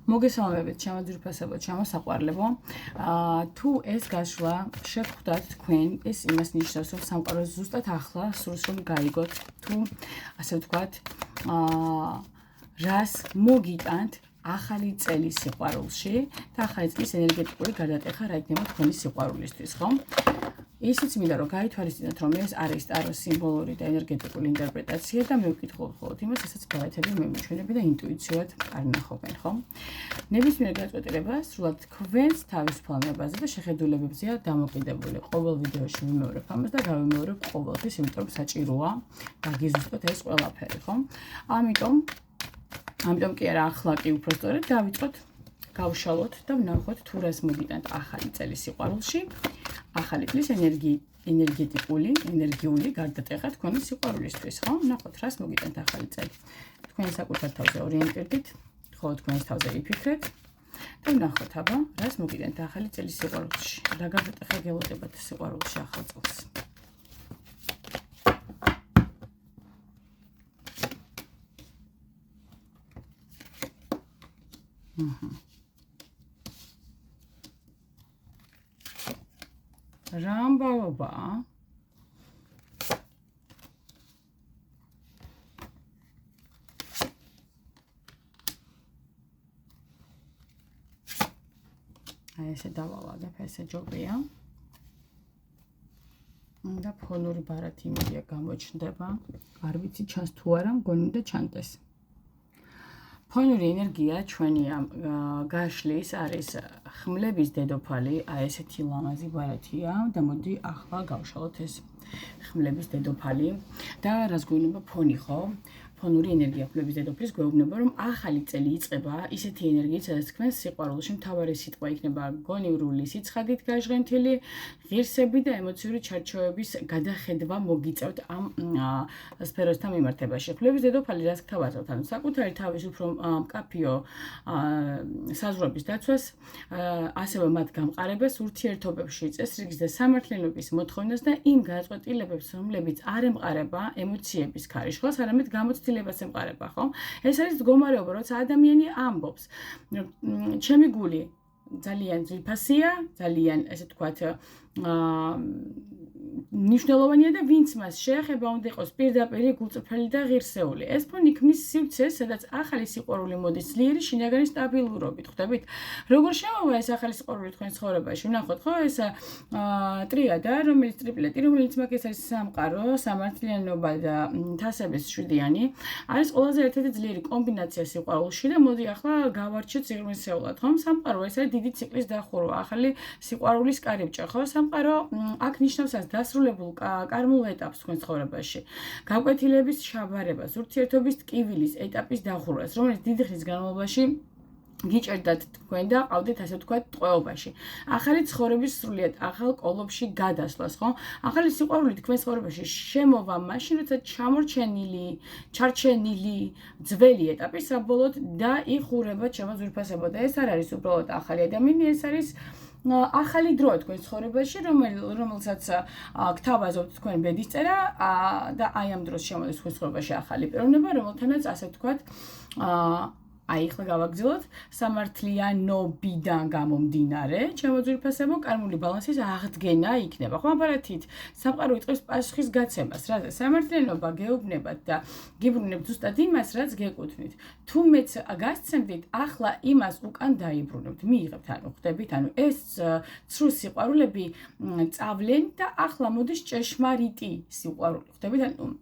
მოგესალმებით, ჩემო ძვირფასებო, ჩემო საყვარლებო. თუ ეს გაშლა შეგხვდათ თქვენ, ეს იმას ნიშნავს, რომ სამყაროს ზუსტად ახლა სურს რომ გაიგოთ, თუ ასე ვთქვათ, რას მოგიტანთ ახალი წელი სიყვარულში და ახალი წლის ენერგეტიკული გადატეხა რა იქნება თქვენი სიყვარულისთვის, ხო? ისიც მინდა რომ გაითვალისწინოთ, რომ ეს არის ტაროს სიმბოლური და ენერგეტიკული ინტერპრეტაცია და მე ვკითხულობ ხოლმე იმას, რასაც ბალეთები მემიჩვენები და ინტუიციურად არ ნახობენ, ხო? ნებისმიერ გაწყვეტილებას სრულად თქვენს თავისუფლებაზე და შეხედულებებზეა დამოკიდებული. ყოველ ვიდეოში ვიმეორებ ამას და გავიმეორებ ყოველთვის, იმიტომ რომ საჭიროა დაგიზუსტოთ ეს ყველაფერი, ხო? ამიტომ კი არა, ახლა კი უფრო სწორედ დავიწყოთ, გავშალოთ და ვნახოთ თუ რას მოგიტანთ ახალი წელი სიყვარულში. ახალი წლის ენერგიული გარდატეხა თქვენი სიყვარულისთვის, ხო? ნახოთ, რას მოგიტანთ ახალი წელი. თქვენ საკუთარ თავზე ორიენტირდით, ხოლო თქვენს თავზე იფიქრეთ და ვნახოთ, აბა, რას მოგიტანთ ახალი წლის სიყვარულში. რა გარდატეხა გელოდებათ სიყვარულში ახალ წელს. რამბაობა აი ესე დავალაგებ, ესე ჯობია და ფონური ბარათი იმედია გამოჩნდება, არ ვიცი ჩანს თუ არა, მგონი უნდა ჩანდეს. ფონური ენერგია ჩვენი გაშლის არის ხმლების დედოფალი, აი ესეთი ლამაზი ბარათია და მოდი ახლა გავშალოთ ეს ხმლების დედოფალი და რას გვეუბნება ფონი, ხო? ფონური ენერგია ხმლების დედოფლის გვეუბნება, რომ ახალი წელი იწყება ისეთი ენერგიით, სადაც თქვენს სიყვარულში მთავარი სიტყვა იქნება გონივრული სიცხადით გაჟღენთილი ღირსები და ემოციური ჩარჩოების გადახედვა მოგიწევთ ამ სფეროსთან მიმართებაში. ხმლების დედოფალი რას გთავაზობთ? ანუ საკუთარი თავის უფრო მკაფიო საზღვრების დაცვას, ასევე მათ გამყარებას, ურთიერთობებში წესრიგის და სამართლიანობის მოთხოვნას და იმ გადაწყვეტილებებს, რომლებიც არ ემყარება ემოციების ქარიშხლას, არამედ გამოცდილებას ემყარება, ხო? ეს არის მდგომარეობა, როცა ადამიანი ამბობს, ჩემი გული ძალიან ძვირფასია, ძალიან, ესე ვთქვათ, ნიშნულოვანია და ვინც მას შეეხება, უნდა იყოს პირდაპირ გულწრფელი და ღირსეული. ეს ფონი ქმნის სივრცეს, სადაც ახალი სიყვარული მოდის ძლიერი შინაგანი სტაბილურობით. ხვდებით? როგორ შემოვა ეს ახალი სიყვარული თქვენ ცხოვრებაში? ვნახოთ, ხო, ეს ტრიადა, რომელიც ტრიპლეტი, რომელიც მაგას არის სამყარო, სამართლიანობა და თასების შვიდიანი, არის ყველაზე ერთ-ერთი ძლიერი კომბინაცია სიყვარულში და მოდი ახლა გავარჩიოთ სიღრმისეულად, ხო? სამყარო ეს არის დიდი ციკლის დახურვა, ახალი სიყვარულის კარიბჭე, ხო? სამყარო აქ ნიშნავს დასრულებულ კარმულ ეტაპს თქვენ ცხოვრებაში. გაკვეთილების შაბარებას, ურთიერთობის ტკივილის ეტაპის დახურვას, რომელიც დიდი ხნის განმავლობაში გიჭერდათ თქვენ და ყავდით, ასე ვთქვათ, ტყვეობაში. ახალი ცხოვრების სრულიად ახალ კოლოფში გადასვლას, ხო? ახალი სიყვარული თქვენ ცხოვრებაში შემოვა მაშინ, როცა ჩარჩენილი ძველი ეტაპი საბოლოოდ დაიხურება ჩემო ძვირფასებო და ეს არ არის უბრალოდ ახალი ადამიანი, ეს არის ახალი დროა თქვენ ცხოვრებაში, რომელსაც გთავაზობთ თქვენ ბედისწერა და აი ამ დროს შემოდის თქვენ ცხოვრებაში ახალი პიროვნება, რომელთანაც ასე ვთქვათ, აი ახლა გავაგრძელოთ სამართლიანობიდან გამომდინარე, ჩემო ძვირფასებო, კარმული ბალანსის აღდგენა იქნება, ხო? აბარათით სამყარო იწყებს პასუხის გაცემას, რაზე სამართლიანობა გეუბნებათ და გიბრუნებთ ზუსტად იმას, რაც გეკუთვნით. თუ მეც გასცემდით, ახლა იმას უკან დაიბრუნებთ, მიიღებთ, ანუ ხვდებით, ანუ ეს ცრუ სიყვარულები წავლენ და ახლა მოდის ჭეშმარიტი სიყვარული, ხვდებით, ანუ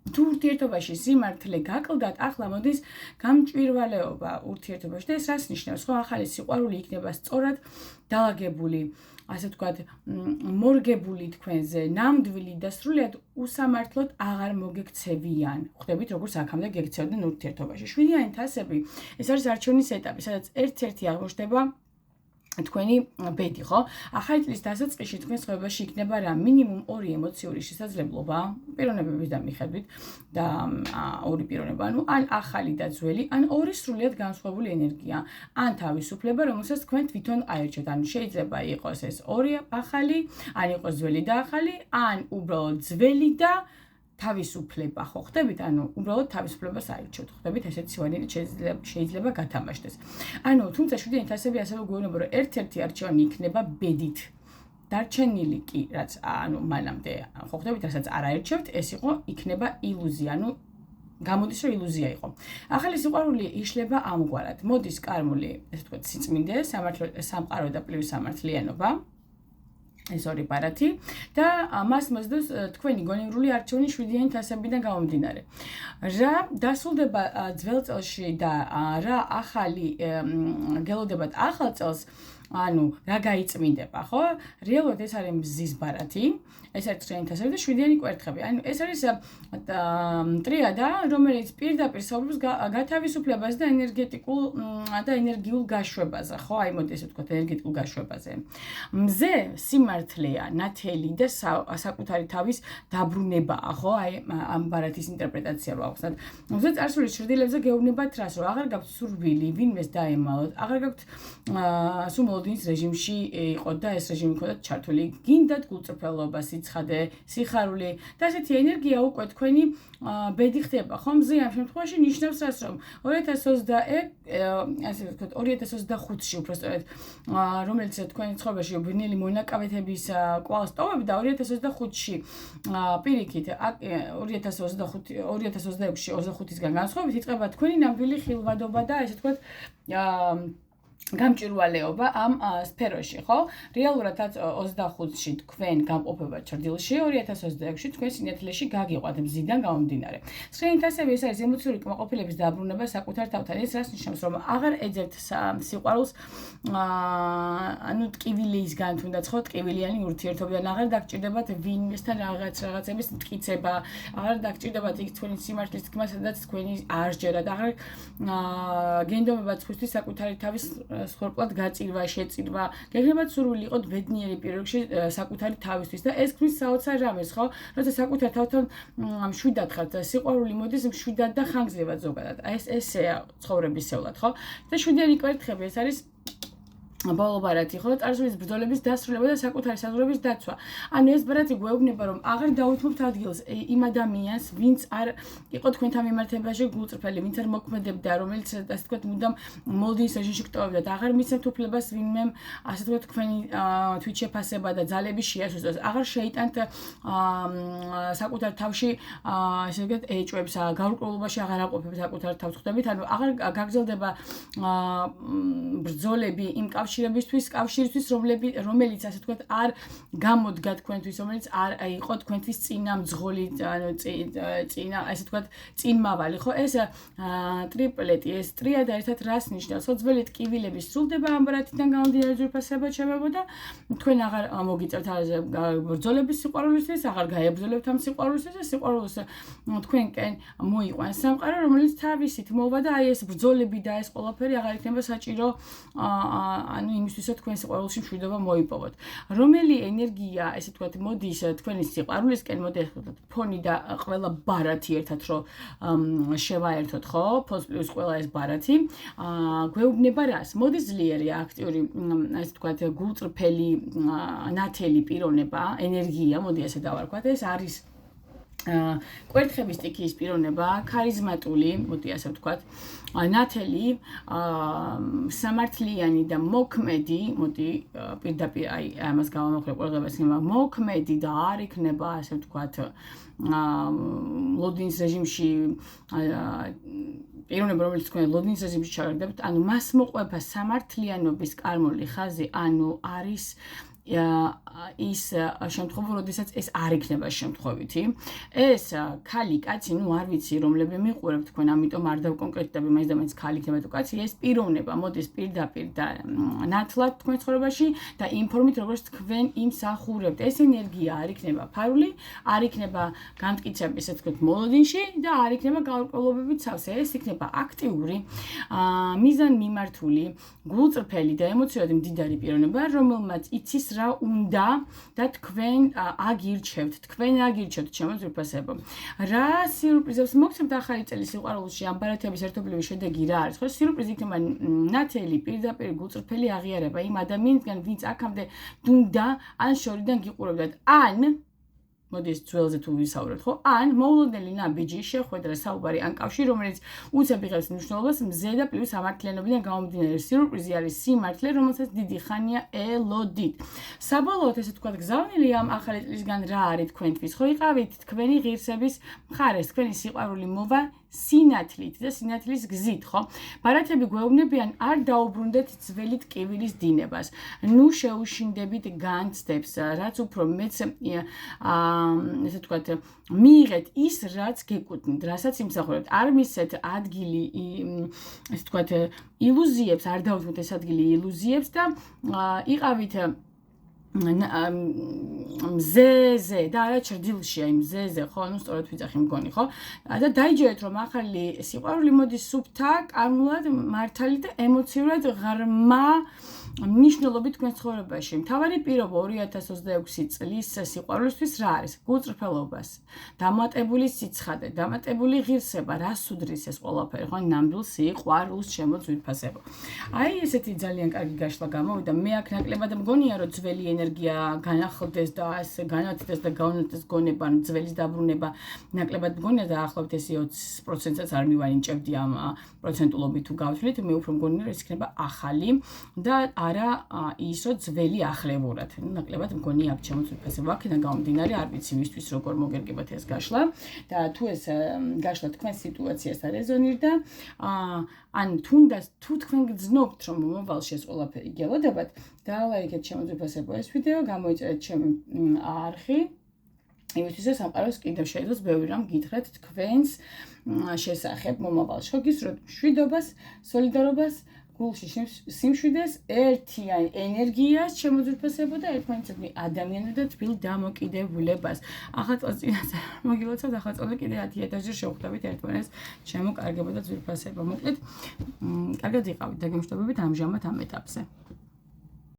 თუ ურთიერთობაში სიმართლე გაკლდათ, ახლა მოდის გამჭვირვალეობა ურთიერთობაში და ეს რას ნიშნავს, ხო? ახალი სიყვარული იქნება სწორად დაალაგებული, ასე ვთქვათ, მორგებული თქვენზე, ნამდვილი და სრულიად უსამართლოდ აღარ მოგექცევიან. ხვდებით, როგორც აქამდე გექცევდნენ ურთიერთობაში. შვიდიანი თასები, ეს არის არჩევნის ეტაპი, სადაც ერთ-ერთი აღმოჩნდება თქვენი ბედი, ხო? ახალი წლის დასაწყისში თქვენ ცხოვრებაში იქნება რა მინიმუმ 2 ემოციური შესაძლებლობა, პიროვნებების და მიხედვით და ორი პიროვნება, ანუ ან ახალი და ძველი, ან ორი სრულიად განსხვავებული ენერგია, ან თავისუფლება, რომელსაც თქვენ თვითონ აერჩევთ. ანუ შეიძლება იყოს ეს ორი ახალი, ან იყოს ძველი და ახალი, ან უბრალოდ ძველი და თავისუფლება ხო ხდებით, ანუ უბრალოდ თავისუფლებას აირჩევთ, ხდებით, ესეც ვარიანტი შეიძლება გათამაშდეს. ანუ თუმცა შვიდიანი თასები ასევე გვეუბნება, რომ ერთ-ერთი არჩევანი იქნება ბედით. დარჩენილი კი, რაც ანუ მანამდე ხო ხდებით, რასაც არ აირჩევთ, ეს იქნება ილუზია, ანუ გამოდის რომ ილუზია იყო. ახალი სიყვარული იშლება ამგვარად. მოდის კარმული, ესე ვთქვათ, სიწმინდე, სამყარო და პლუს სამართლიანობა. ეს ორი ბარათი და მას მოსდევს თქვენი გონივრული არჩევანი შვიდიანი თასებიდან გამომდინარე. რა დასრულდება ძველ წელში და რა ახალი გელოდებათ ახალ წელს, ანუ რა გაიწმინდება, ხო? რეალურად ეს არის მზის ბარათი, ეს არის შვიდიანი თასები და შვიდიანი კვერთხები. ანუ ეს არის ტრიადა, რომელიც პირდაპირ საუბრობს გათავისუფლებას და ენერგიულ გაშვებაზე, ხო? აი მოდი ესე ვთქვათ, ენერგეტიკულ გაშვებაზე. მზე სიმართლეა, ნათელი და საკუთარი თავის დაბრუნებაა, ხო? აი ამ ბარათის ინტერპრეტაცია რო ახსნათ. მზე წარსულის ჭრდილებზე გეუბნებათ რას, რომ აღარ გაქვთ სურვილი, ვინმეს დაემალოთ, აღარ გაქვთ სულ მოლოდინის რეჟიმში იყოთ და ეს რეჟიმი გქონდათ ჩართული. გინდათ გულწრფელობა, სიცხადე, სიხარული და ასეთი ენერგია უკვე თქვენი ბედი ხდება, ხო? მზე ამ შემთხვევაში ნიშნავს რას, რომ 2025-ში უბრალოდ რომელიც თქვენი ცხოვრებაში ბნელი მონაკავეთების კვალს ტოვებდა 2025-ში პირიქით 2026-ში 25-ისგან განსხვავებით იწყება თქვენი ნამდვილი ხილვადობა და ესე ვთქვათ გამჭვირვალეობა ამ სფეროში, ხო? რეალურად 25-ში თქვენ გამყოფება ჭრდილში, 2026-ში თქვენ სინათლეში გაგიყვათ მზიდან გამომდინარე. ცხენი თასები ეს არის ემოციური კმაყოფილების დაბრუნება საკუთარ თავთან. ეს რას ნიშნავს, რომ აღარ ეძებთ სიყვარულს, ანუ ტკივილისგან თუნდაც ხო, ტკივილიანი ურთიერთობიდან აღარ დაგჭირდებათ ვინმესთან რაღაცების მტკიცება, აღარ დაგჭირდებათ იქ თქვენი სიმართლის თქმა, სადაც თქვენი არ სჯერათ, აღარ გენდომებათ სხვისთვის საკუთარი თავის სხორპლად გაწირვა, შეწირვა. გეგმებათ სურვილი იყოთ ბედნიერი პირობებში საკუთარი თავისთვის და ეს ქმნის საოცარ რამეს, ხო? როცა საკუთარ თავთან მშვიდად ხართ, სიყვარული მოდის მშვიდად და ხანგრძლივად ზოგადად. აი ესეა ცხოვრებისეულად, ხო? და შვიდიანი კვერთხები ეს არის ბოლო ბარათი, ხო? წარსულის ბრძოლების დასრულება და საკუთარი საზღვრების დაცვა. ანუ ეს ბარათი გვეუბნება, რომ აღარ დაუთმობთ ადგილს იმ ადამიანს, ვინც არ იყო თქვენთან მიმართებაში გულწრფელი, ვინც არ მოქმედებდა, რომელიც ასე ვთქვათ, მუდამ მოლოდინის რეჟიმში გტოვებდა და აღარ მისცემთ უფლებას ვინმემ, ასე ვთქვათ, თქვენი თვითშეფასება და ძალების შეასრულოს. აღარ შეიტანთ საკუთარ თავში, ასე ვთქვათ, ეჭვებს, გაურკვევლობაში აღარ აყოფებთ საკუთარ თავს ხდებით, ანუ აღარ გაგრძელდება ბრძოლები იმ კავშირისთვის, რომელიც ასე ვთქვათ, არ გამოდგა თქვენთვის, რომელიც არ იყო თქვენთვის წინა მძღოლი, ანუ წინა, ასე ვთქვათ, წინმავალი, ხო? ეს ტრიპლეტი, ეს ტრიადა ერთად რას ნიშნავს? ხო, ძველი ტკივილები სრულდება ამ ბარათიდან გამომდინარე ძვირფასება ჩემებოდა, თქვენ აღარ მოგიწევთ ბრძოლების სიყვარულისთვის, აღარ გაებრძოლებთ ამ სიყვარულისთვის და სიყვარულს თქვენკენ მოიყვანს სამყარო, რომელიც თავისით მოვა და აი ეს ბრძოლები და ეს ყველაფერი აღარ იქნება საჭირო ანუ იმისთვისაც თქვენ სიყვარულში მშვიდობა მოიპოვოთ. რომელი ენერგია, ესე ვთქვათ, მოდის თქვენი სიყვარულისკენ, მოდი ასე ვთქვათ, ფონი და ყველა ბარათი ერთად რო შევაერთოთ, ხო? ფონს პლუს ყველა ეს ბარათი, გვეუბნება რას? მოდის ძლიერი, აქტიური, ასე ვთქვათ, გულწრფელი, ნათელი პიროვნება, ენერგია, მოდი ასე დავარქვათ, ეს არის კვერთხების სტიქიის პიროვნება, ქარიზმატული, მოდი ასე ვთქვათ, ნათელი, სამართლიანი და მოქმედი, მოდი პირდაპირ აი ამას გავამოხლე ყველგებას იქნება მოქმედი და არ იქნება ასე ვთქვათ ლოდინის რეჟიმში პიროვნება, რომელიც თქვენ ლოდინის რეჟიმში ჩავარდებთ, ანუ მას მოყვება სამართლიანობის კარმული ხაზი, ანუ არის ის შემთხვევა, როდესაც ეს არ იქნება შემთხვევითი. ეს ქალი, კაცი, ნუ არ ვიცი, რომლები მიყურებთ თქვენ, ამიტომ არ დავკონკრეტდები, მაინც და მაინც ქალი იქნება თუ კაცი, ეს პიროვნება მოდის პირდაპირ და ნათლად თქვენ ცხოვრებაში და ინფორმით, როგორც თქვენ იმსახურებთ. ეს ენერგია არ იქნება ფარული, არ იქნება განმტკიცების, ასე ვთქვათ, მოლოდინში და არ იქნება გაურკვევლობებით სავსე. ეს იქნება აქტიური, მიზანმიმართული, გულწრფელი და ემოციურად მდიდარი პიროვნება, რომელმაც იცის რა უნდა და თქვენ აგირჩევთ, ჩემო ძვირფასებო. რა სიურპრიზებს მოგცემთ ახალი წელი სიყვარულში ამ ბარათების ერთობლივი შედეგი რა არის? ხო, სიურპრიზი იქნება ნათელი, პირდაპირ გულწრფელი აღიარება იმ ადამიანისგან, ვინც აქამდე დუმდა ან შორიდან გიყურებდათ, ან მოდის ძველზე თუ ვისაუბროთ, ხო? ან მოულოდნელი ნაბიჯი შეხვედრა საუბარი ან კავშირი, რომელიც უცებ იღებს მნიშვნელობას მზე და პლუს ამართლიანობიდან გამომდინარე სიურპრიზი არის სიმართლე, რომელსაც დიდი ხანია ელოდით. საბოლოოდ ესე თქვა გზავნილი ამ ახალი წლისგან რა არის თქვენთვის? ხო იყავით თქვენი ღირსების მხარეს, თქვენი სიყვარული მოვა სინათლით და სინათლის გზით, ხო? ბარათები გვეუბნებიან არ დაუბრუნდეთ ძველი ტკივილის დინებას. ნუ შეუშინდებით განცდებს, რაც უფრო მეც ესე ვთქვათ, მიიღეთ ის, რაც გეკუთვნით, რასაც იმსახურებთ. არ მისცეთ ადგილი, ესე ვთქვათ, ილუზიებს, არ დაუთმოთ ეს ადგილი ილუზიებს და იყავით მზეზე და არა ჭრდილში, აი მზეზე, ხო, ну სწორად ვიძახი მგონი, ხო? და დაიჯერეთ, რომ ახალი სიყვარული მოდის სუფთა, კარგულად, მართალი და ემოციურად ღრმა მნიშვნელობით თქვენ ცხოვრებაში. მთავარი პირობა 2026 წლის სიყვარულისთვის რა არის? გულწრფელობას, დამატებული სიცხადე, დამატებული ღირსება, რას უდრის ეს ყველაფერი, ხო? ნამდვილ სიყვარულს შემოძვირფასებო. აი ესეთი ძალიან კარგი გაშლა გამოვიდა. მე აქ ნაკლებად მგონია, რომ ძველი ენერგია განახლდეს და ასე განათდეს და გაუნათდეს გონება, ან ძველის დაბრუნება ნაკლებად მგონია და ახლობთ ესე 20%-საც არ მივანიჭებდი ამ პროცენტულობით თუ გავთვლით, მე უფრო მგონია, რომ ეს იქნება ახალი და არა ისო ძველი ახლებურად. ნაკლებად მგონი აქ შემოწიფესება. აქედან გამომდინარე, არ ვიცი ვისთვის როგორ მოგერგებათ ეს გაშლა და თუ ეს გაშლა თქვენს სიტუაციასთან რეზონირდა, ან თუნდაც თუ თქვენ გძნობთ, რომ მომავალში ეს ყველაფერი გელოდებათ, დალაიქეთ შემოწიფესება ეს ვიდეო, გამოიწერეთ ჩემი არხი. იმისთვის რომ სამყაროს კიდევ შეიძლება ბევრი რამ გითხრათ თქვენს შესახებ მომავალში. ხო გისურვებთ მშვიდობას, სოლიდარობას, გულში სიმშვიდეს, ერთიან ენერგიას შემოძვირფასებო და ერთმანეთსადმი ადამიანურ და თბილ დამოკიდებულებას. ახლა წელს წინასწარ მოგილოცავთ, ახლა წელს კიდე 10,000 ჯერ შევხვდებით ერთმანეთს შემოკარგება და ძვირფასება. მოკლედ, კარგად იყავით და გემშვიდობებით ამჟამად ამ ეტაპზე.